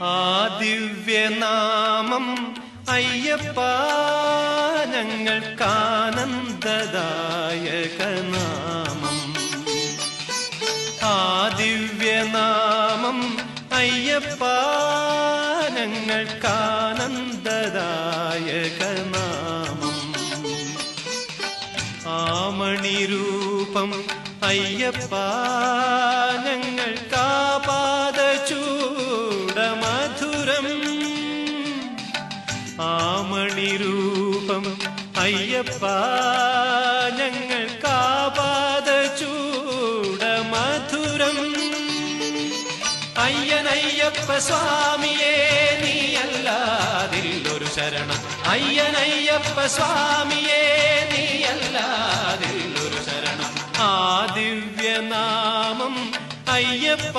ആ ദിവ്യനാമം അയ്യപ്പ ഞങ്ങൾക്കാനന്ദദായകനാമം. ആ ദിവ്യനാമം അയ്യപ്പ ഞങ്ങൾക്കാനന്ദദായകനാമം. ആമണിരൂപം അയ്യപ്പ ഞങ്ങൾക്കാപാദചൂടമധുരം. ആമണിരൂപം അയ്യപ്പ ഞങ്ങൾക്കാപാദചൂടമധുരം. അയ്യനയ്യപ്പ സ്വാമിയേ നീയല്ലാതില്ലൊരു ശരണം. അയ്യനയ്യപ്പ സ്വാമിയേ നീയല്ലാതില്ലൊരു ശരണം. ആ ദിവ്യനാമം അയ്യപ്പ